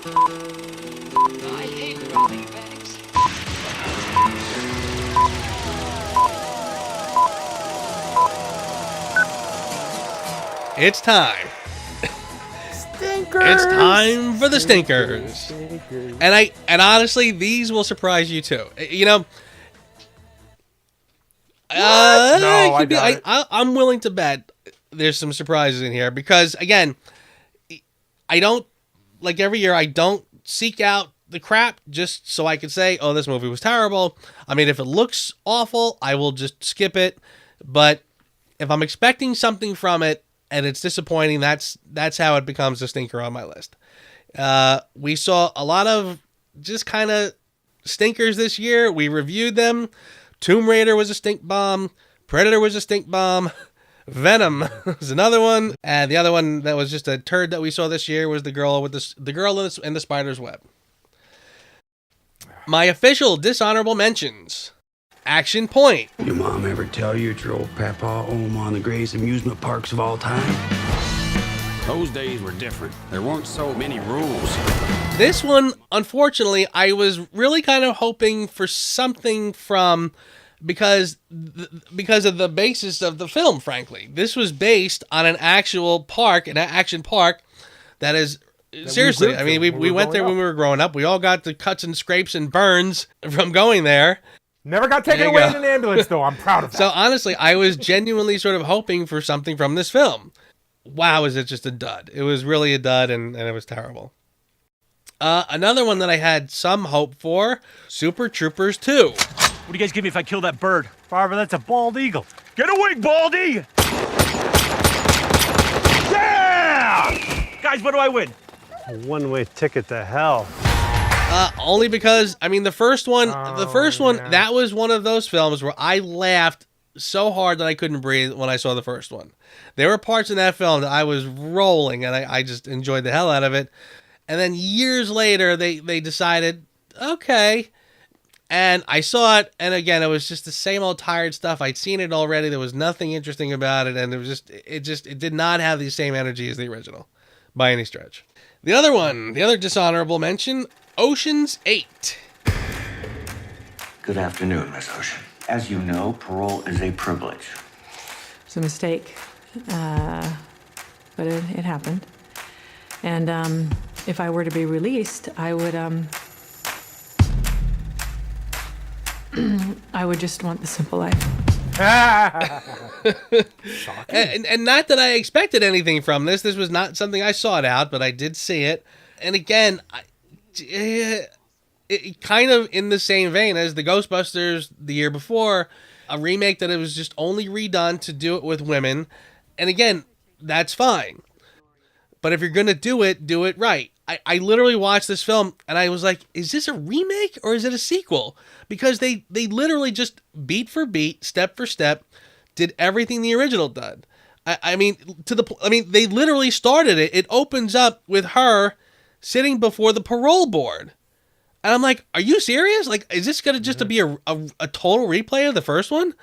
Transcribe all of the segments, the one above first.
I hate robbing banks. It's time. Stinkers. It's time for the stinkers. And honestly, these will surprise you too. You know, No, I doubt it. I'm willing to bet there's some surprises in here because, again, I don't, like every year, I don't seek out the crap just so I could say, oh, this movie was terrible. I mean, if it looks awful, I will just skip it. But if I'm expecting something from it and it's disappointing, that's how it becomes a stinker on my list. We saw a lot of just kind of stinkers this year. We reviewed them. Tomb Raider was a stink bomb. Predator was a stink bomb. Venom was another one. And the other one that was just a turd that we saw this year was the girl in the spider's web. My official dishonorable mentions. Action Point. Your mom ever tell you that your old papa owned one of the greatest amusement parks of all time? Those days were different. There weren't so many rules. This one, unfortunately, I was really kind of hoping for something from, because of the basis of the film, frankly. This was based on an actual park, an action park that is, seriously, I mean, we went there when we were growing up. We all got the cuts and scrapes and burns from going there. Never got taken away in an ambulance, though. I'm proud of that. So honestly, I was genuinely sort of hoping for something from this film. Wow, is it just a dud? It was really a dud, and it was terrible. Another one that I had some hope for, Super Troopers 2. What do you guys give me if I kill that bird? Barbara, that's a bald eagle. Get away, Baldy! Yeah! Guys, what do I win? A one-way ticket to hell. Only because, I mean, the first one, that was one of those films where I laughed so hard that I couldn't breathe when I saw the first one. There were parts in that film that I was rolling, and I just enjoyed the hell out of it. And then years later, they decided, okay. And I saw it, and again, it was just the same old tired stuff. I'd seen it already. There was nothing interesting about it, and it did not have the same energy as the original, by any stretch. The other dishonorable mention, Ocean's 8. Good afternoon, Miss Ocean. As you know, parole is a privilege. It's a mistake, but it happened. And if I were to be released, I would I would just want the simple life. and not that I expected anything from this. This was not something I sought out, but I did see it. And again, it kind of in the same vein as the Ghostbusters the year before, a remake that it was just only redone to do it with women. And again, that's fine. But if you're going to do it right. I literally watched this film and I was like, is this a remake or is it a sequel? Because they literally just beat for beat, step for step, did everything the original did. I mean, they literally started it. It opens up with her sitting before the parole board. And I'm like, are you serious? Like, is this going to just to be a total replay of the first one?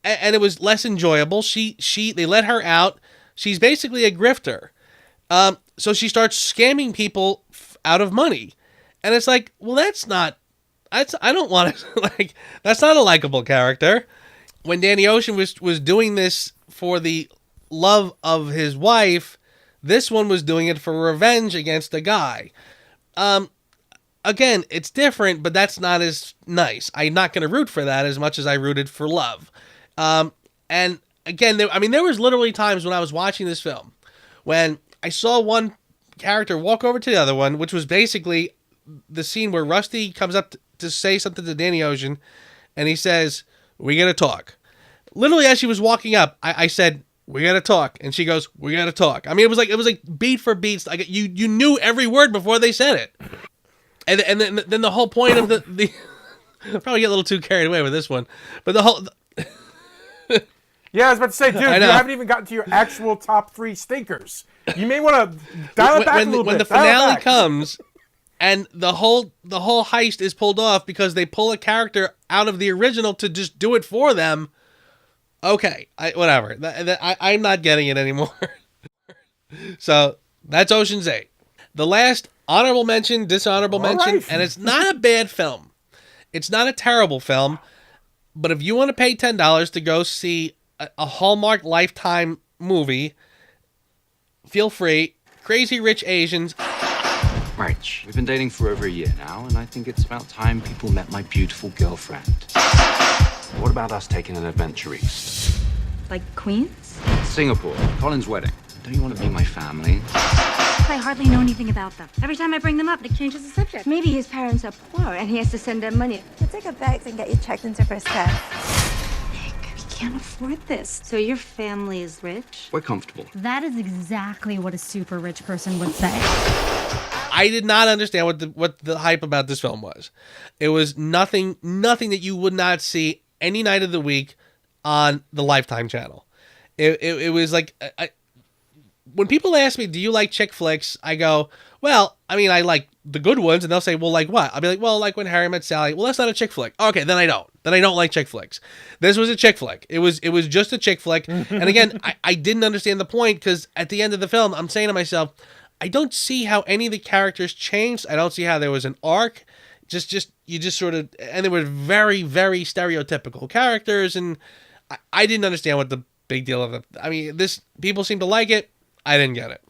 And it was less enjoyable. They let her out. She's basically a grifter. So she starts scamming people out of money. And it's like, well, I don't want to, like, that's not a likable character. When Danny Ocean was doing this for the love of his wife, this one was doing it for revenge against a guy. Again, it's different, but that's not as nice. I'm not going to root for that as much as I rooted for love. And again, there was literally times when I was watching this film when I saw one character walk over to the other one, which was basically the scene where Rusty comes up to say something to Danny Ocean, and he says, "We got to talk." Literally, as she was walking up, I said, "We got to talk," and she goes, "We got to talk." I mean, it was like beat for beat. Like you knew every word before they said it. And then the whole point of the I'll probably get a little too carried away with this one, but the whole. Yeah, I was about to say, dude, you haven't even gotten to your actual top 3 stinkers. You may want to dial it back a little bit. When the finale comes, and the whole heist is pulled off because they pull a character out of the original to just do it for them. Okay, whatever. I'm not getting it anymore. So that's Ocean's 8. The last honorable mention, dishonorable mention, right. and it's not a bad film. It's not a terrible film, but if you want to pay $10 to go see a Hallmark Lifetime movie, feel free. Crazy Rich Asians. March, we've been dating for over a year now, and I think it's about time people met my beautiful girlfriend. What about us taking an adventure east? Like Queens? Singapore, Colin's wedding. Don't you want to be my family? I hardly know anything about them. Every time I bring them up, Nick changes the subject. Maybe his parents are poor and he has to send them money. We'll take a bags and get you checked into first class. Nick, we can't afford this. So your family is rich? We're comfortable. That is exactly what a super rich person would say. I did not understand what the hype about this film was. It was nothing that you would not see any night of the week on the Lifetime channel. It was like, when people ask me, do you like chick flicks? I go, well, I mean, I like the good ones. And they'll say, well, like what? I'll be like, well, like When Harry Met Sally. Well, that's not a chick flick. Okay, then I don't. Then I don't like chick flicks. This was a chick flick. It was just a chick flick. And again, I didn't understand the point, because at the end of the film, I'm saying to myself, I don't see how any of the characters changed. I don't see how there was an arc. You just sort of, and they were very, very stereotypical characters, and I didn't understand what the big deal of it. I mean, people seem to like it. I didn't get it.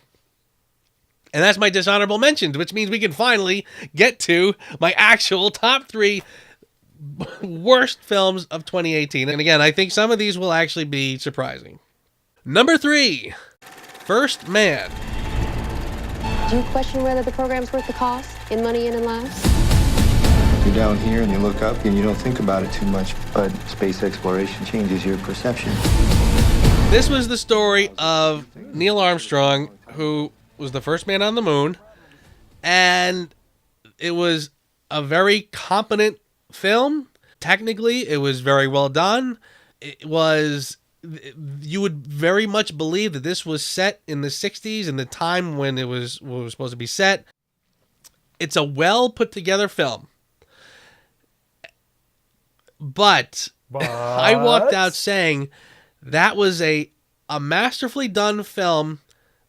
And that's my dishonorable mentions, which means we can finally get to my actual top 3 worst films of 2018. And again, I think some of these will actually be surprising. Number 3, First Man. Do you question whether the program's worth the cost in money and in lives? You're down here and you look up and you don't think about it too much, but space exploration changes your perception. This was the story of Neil Armstrong, who was the first man on the moon, and it was a very competent film. Technically, it was very well done. You would very much believe that this was set in the 60s, in the time when it was supposed to be set. It's a well put together film. But I walked out saying that was a masterfully done film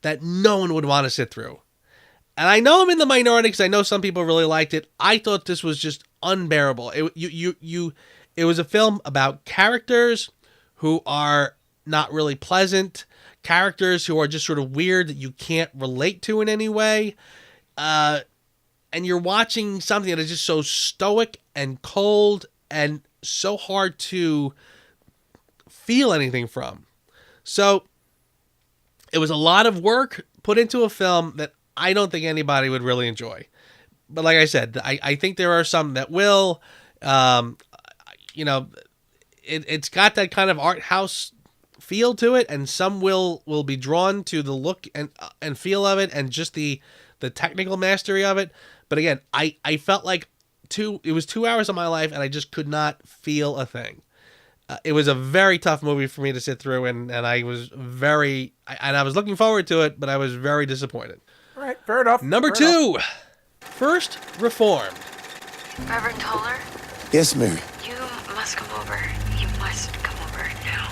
that no one would want to sit through. And I know I'm in the minority because I know some people really liked it. I thought this was just unbearable. It was a film about characters who are not really pleasant, characters who are just sort of weird that you can't relate to in any way. And you're watching something that is just so stoic and cold and so hard to feel anything from. So it was a lot of work put into a film that I don't think anybody would really enjoy. But like I said, I think there are some that will. It's got that kind of art house feel to it, and some will be drawn to the look and feel of it and just the technical mastery of it. But again, I felt like it was 2 hours of my life, and I just could not feel a thing. It was a very tough movie for me to sit through, and I was I was looking forward to it, but I was very disappointed. All right, fair enough. Number 2, First Reformed. Reverend Toller? Yes, Mary. You must come over. You must come over now.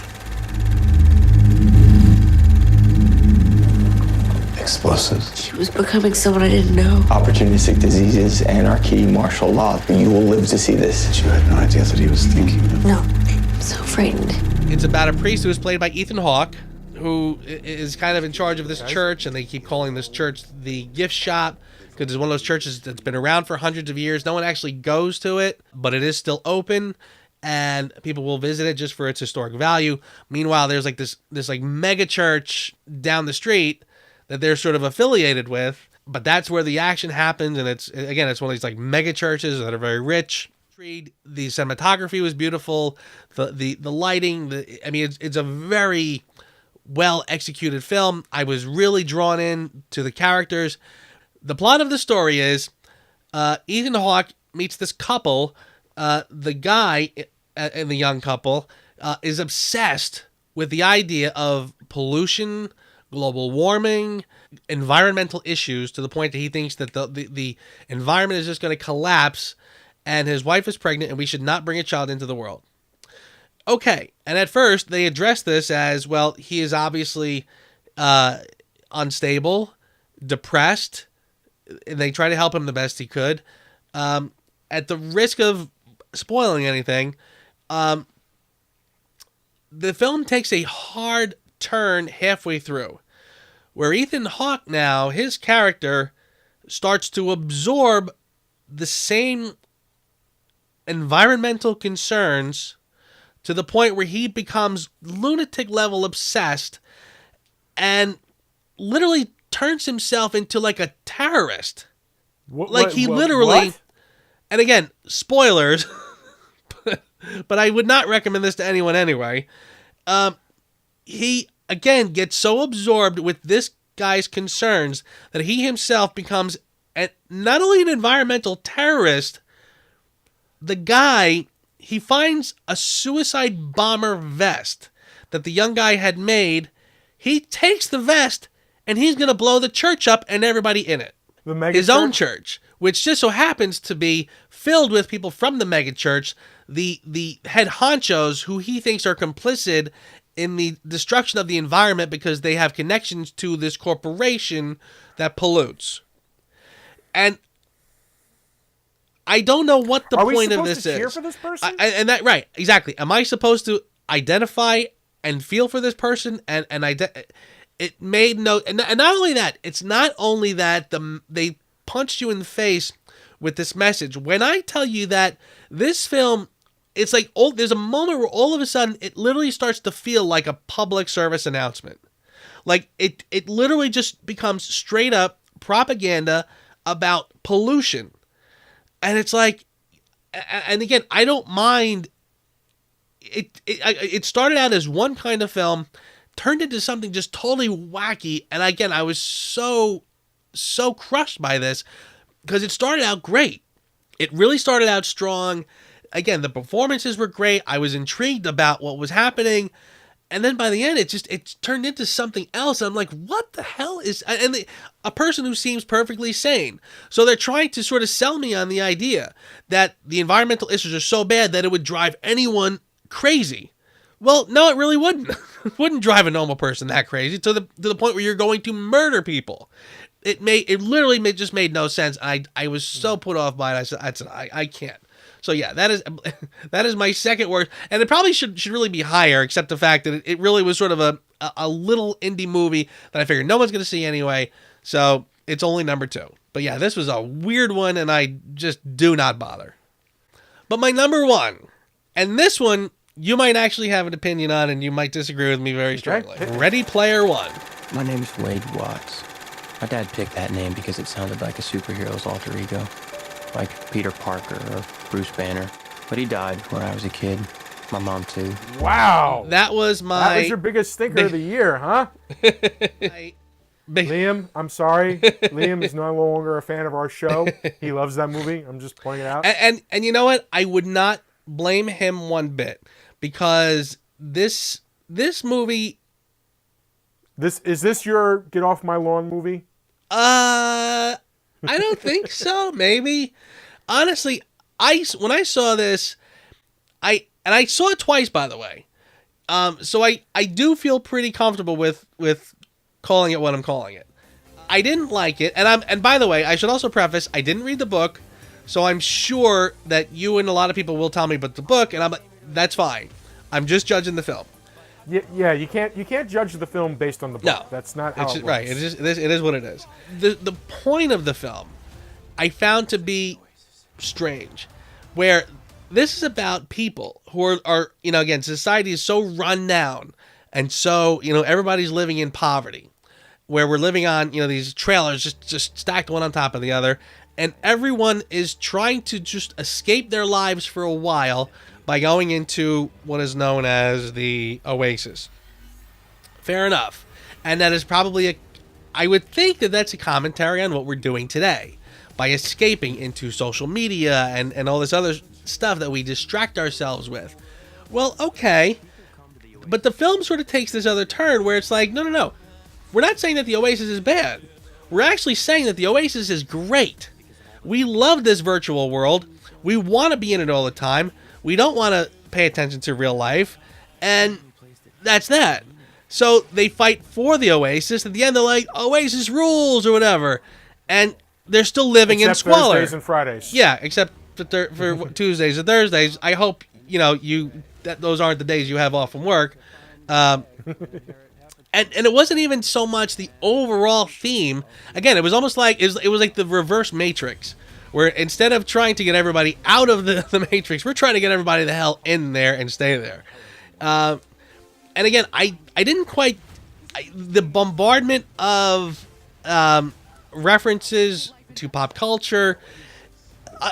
Explosives. She was becoming someone I didn't know. Opportunistic diseases, anarchy, martial law. You will live to see this. You had no idea that he was thinking of. No, I'm so frightened. It's about a priest who is played by Ethan Hawke, who is kind of in charge of this church, and they keep calling this church the gift shop because it's one of those churches that's been around for hundreds of years. No one actually goes to it, but it is still open, and people will visit it just for its historic value. Meanwhile, there's like this like mega church down the street that they're sort of affiliated with, but that's where the action happens, and it's one of these like mega churches that are very rich. The cinematography was beautiful, the lighting, it's a very well executed film. I was really drawn in to the characters. The plot of the story is Ethan Hawke meets this couple. The guy and the young couple is obsessed with the idea of pollution, global warming, environmental issues, to the point that he thinks that the environment is just going to collapse, and his wife is pregnant, and we should not bring a child into the world. Okay, and at first they address this as, well, he is obviously unstable, depressed, they try to help him the best he could. At the risk of spoiling anything, the film takes a hard turn halfway through, where Ethan Hawke now, his character, starts to absorb the same environmental concerns to the point where he becomes lunatic level obsessed and literally turns himself into like a terrorist. Literally, and again, spoilers, but I would not recommend this to anyone anyway. He again gets so absorbed with this guy's concerns that he himself becomes not only an environmental terrorist. The guy, he finds a suicide bomber vest that the young guy had made. He takes the vest and he's going to blow the church up and everybody in it. His own church, which just so happens to be filled with people from the mega church, the head honchos who he thinks are complicit in the destruction of the environment because they have connections to this corporation that pollutes. And I don't know what the point of this is. Are we supposed to cheer for this person? And that, right, exactly. Am I supposed to identify and feel for this person? And it made no, and not only that, it's not only that they punched you in the face with this message. When I tell you that this film, it's like, there's a moment where all of a sudden it literally starts to feel like a public service announcement. Like it literally just becomes straight up propaganda about pollution. And it's like, and again, I don't mind. It started out as one kind of film, turned into something just totally wacky. And again, I was so crushed by this because it started out great. It really started out strong. Again, the performances were great. I was intrigued about what was happening. And then by the end, it turned into something else. I'm like, what the hell is... And a person who seems perfectly sane. So they're trying to sort of sell me on the idea that the environmental issues are so bad that it would drive anyone crazy. Well, no, it really wouldn't. It wouldn't drive a normal person that crazy to the point where you're going to murder people. It literally just made no sense. I was so put off by it. I said, I can't. So yeah, that is my second worst, and it probably should really be higher, except the fact that it really was sort of a little indie movie that I figured no one's going to see anyway, so it's only number 2. But yeah, this was a weird one, and I just do not bother. But my number 1, and this one you might actually have an opinion on, and you might disagree with me very strongly. Ready Player One. My name's Wade Watts. My dad picked that name because it sounded like a superhero's alter ego. Like Peter Parker or Bruce Banner. But he died when I was a kid. My mom, too. Wow. That was your biggest stinker of the year, huh? Liam, I'm sorry. Liam is no longer a fan of our show. He loves that movie. I'm just pointing it out. And you know what? I would not blame him one bit. Because this movie... Is this your Get Off My Lawn movie? I don't think so. Maybe. Honestly, when I saw this, I saw it twice, by the way. So I do feel pretty comfortable with calling it what I'm calling it. I didn't like it, and by the way, I should also preface, I didn't read the book, so I'm sure that you and a lot of people will tell me about the book, and I'm like, that's fine. I'm just judging the film. Yeah, you can't judge the film based on the book. No, that's not how it works. Right. It is what it is. The point of the film, I found to be strange, where this is about people who are again, society is so run down, and so everybody's living in poverty, where we're living on these trailers just stacked one on top of the other, and everyone is trying to just escape their lives for a while by going into what is known as the Oasis. Fair enough. And that is probably I would think that that's a commentary on what we're doing today. By escaping into social media and all this other stuff that we distract ourselves with. Well, okay. But the film sort of takes this other turn where it's like, no. We're not saying that the Oasis is bad. We're actually saying that the Oasis is great. We love this virtual world. We want to be in it all the time. We don't want to pay attention to real life, and that's that. So they fight for the Oasis. At the end, they're like, Oasis rules or whatever. And they're still living in Except squalor. Thursdays and Fridays. Yeah, except for Tuesdays and Thursdays. I hope that those aren't the days you have off from work. And it wasn't even so much the overall theme. Again, it was almost like it was like the reverse Matrix, where instead of trying to get everybody out of the Matrix, we're trying to get everybody the hell in there and stay there. And again, I didn't quite the bombardment of references to pop culture.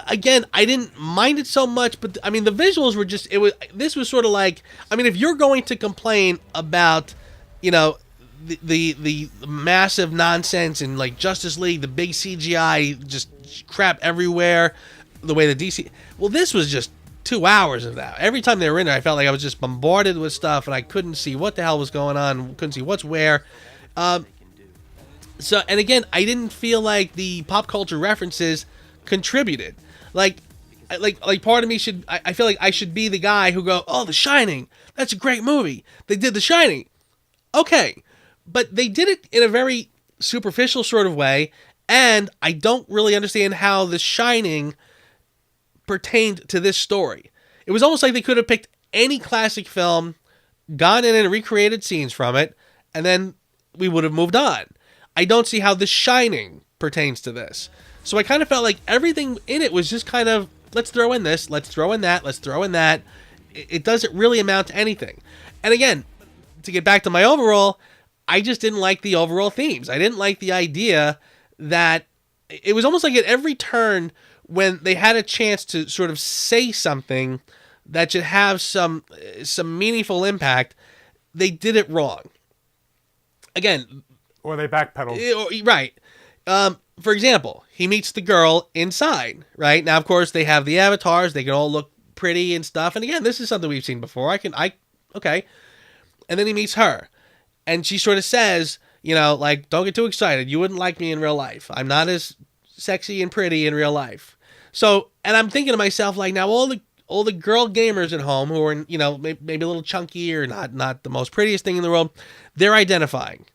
Again, I didn't mind it so much, but I mean the visuals were just this was sort of like, I mean, if you're going to complain about the massive nonsense and like Justice League, the big CGI just crap everywhere, the way the DC, well, this was just 2 hours of that. Every time they were in there, I felt like I was just bombarded with stuff and I couldn't see what the hell was going on, couldn't see what's where. So, and again, I didn't feel like the pop culture references contributed. Like part of me I feel like I should be the guy who go, oh, The Shining, that's a great movie. They did The Shining. Okay. But they did it in a very superficial sort of way, and I don't really understand how The Shining pertained to this story. It was almost like they could have picked any classic film, gone in and recreated scenes from it, and then we would have moved on. I don't see how The Shining pertains to this. So I kind of felt like everything in it was just kind of, let's throw in this, let's throw in that, let's throw in that. It doesn't really amount to anything. And again, to get back to my overall, I just didn't like the overall themes. I didn't like the idea that it was almost like at every turn when they had a chance to sort of say something that should have some meaningful impact, they did it wrong. Again, or they backpedaled. Right. For example, he meets the girl inside, right? Now, of course, they have the avatars. They can all look pretty and stuff. And again, this is something we've seen before. Okay. And then he meets her. And she sort of says, like, don't get too excited. You wouldn't like me in real life. I'm not as sexy and pretty in real life. So, and I'm thinking to myself, like, now all the girl gamers at home who are, maybe a little chunky or not the most prettiest thing in the world, they're identifying.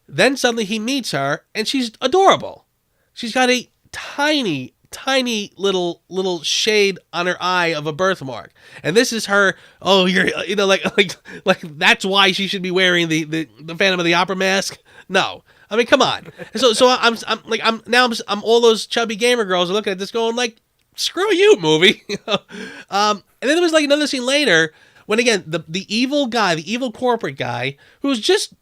Then suddenly he meets her, and she's adorable. She's got a tiny little shade on her eye of a birthmark, and this is her. Oh, you're like that's why she should be wearing the Phantom of the Opera mask. No, I mean, come on. So I'm all those chubby gamer girls are looking at this going like, screw you, movie. And then there was like another scene later when again the evil guy, the evil corporate guy, who's just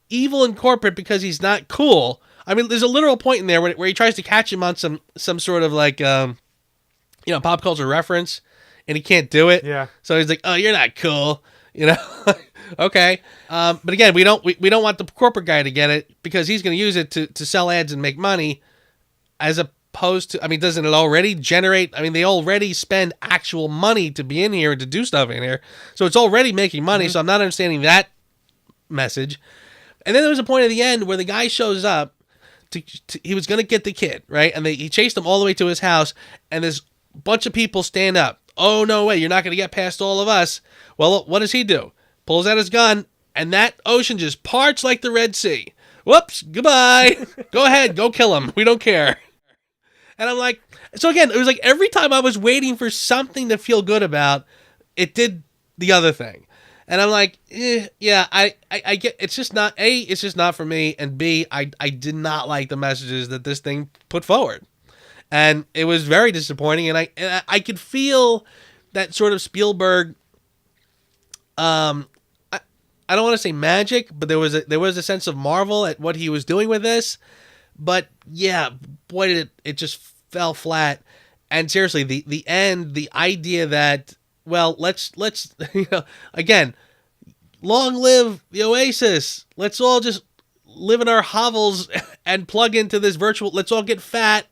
evil and corporate because he's not cool. I mean, there's a literal point in there where he tries to catch him on some sort of like pop culture reference, and he can't do it. Yeah. So he's like, "Oh, you're not cool," Okay. But again, we don't want the corporate guy to get it because he's going to use it to sell ads and make money, as opposed to, I mean, doesn't it already generate? I mean, they already spend actual money to be in here and to do stuff in here, so it's already making money. So I'm not understanding that message. And then there was a point at the end where the guy shows up. He was going to get the kid, right? And he chased him all the way to his house, and this bunch of people stand up. Oh, no way, you're not going to get past all of us. Well, what does he do? Pulls out his gun, and that ocean just parts like the Red Sea. Whoops, goodbye. Go ahead, go kill him. We don't care. And I'm like, so again, it was like every time I was waiting for something to feel good about, it did the other thing. And I'm like, yeah, I get, it's just not, A, it's just not for me, and B, I did not like the messages that this thing put forward. And it was very disappointing, and I could feel that sort of Spielberg, I don't want to say magic, but there was a sense of marvel at what he was doing with this. But yeah, boy, did it just fell flat. And seriously, the end, the idea that, well, let's again, long live the Oasis. Let's all just live in our hovels and plug into this virtual. Let's all get fat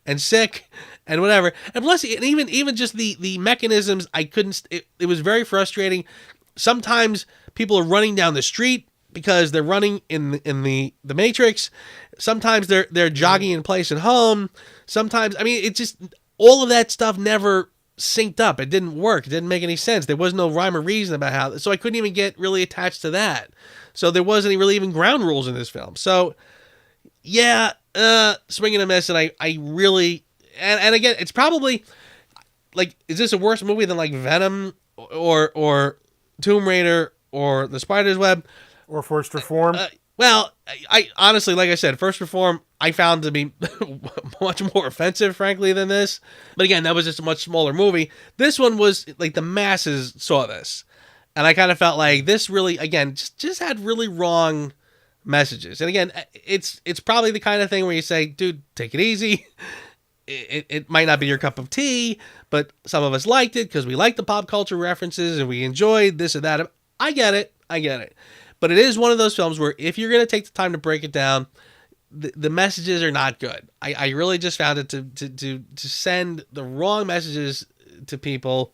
and sick and whatever. And plus, even just the mechanisms, I couldn't. It was very frustrating. Sometimes people are running down the street because they're running in the Matrix. Sometimes they're jogging in place at home. Sometimes, I mean, it just, all of that stuff never synced up. It didn't work. It didn't make any sense. There was no rhyme or reason about how, so I couldn't even get really attached to that. So there wasn't really even ground rules in this film. So yeah, swing and a miss, and I really, and again, it's probably, like, is this a worse movie than, like, Venom or Tomb Raider or The Spider's Web? Or First Reform? Well, I honestly, like I said, First Reform I found to be much more offensive, frankly, than this. But again, that was just a much smaller movie. This one was, like, the masses saw this. And I kind of felt like this really, again, just had really wrong messages. And again, it's probably the kind of thing where you say, dude, take it easy. It might not be your cup of tea, but some of us liked it because we liked the pop culture references and we enjoyed this or that. I get it. But it is one of those films where if you're going to take the time to break it down, the messages are not good. I really just found it to send the wrong messages to people,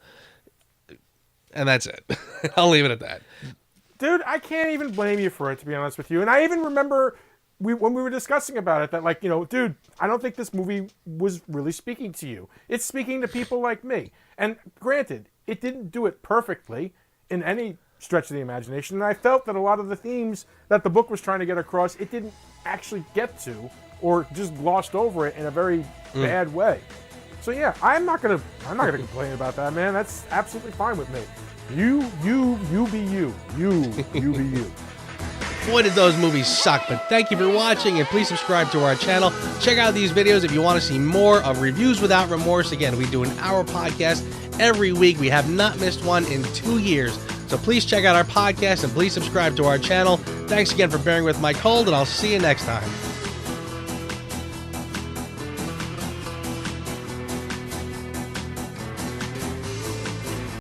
and that's it. I'll leave it at that. Dude, I can't even blame you for it, to be honest with you. And I even remember when we were discussing about it that, like, you know, dude, I don't think this movie was really speaking to you. It's speaking to people like me. And granted, it didn't do it perfectly in any stretch of the imagination, and I felt that a lot of the themes that the book was trying to get across, it didn't actually get to, or just glossed over it in a very bad way. So yeah, I'm not gonna complain about that, man. That's absolutely fine with me. You be you. You be you. Boy, did those movies suck, but thank you for watching, and please subscribe to our channel. Check out these videos if you want to see more of Reviews Without Remorse. Again, we do an hour podcast every week. We have not missed one in 2 years. So please check out our podcast and please subscribe to our channel. Thanks again for bearing with my cold, and I'll see you next time.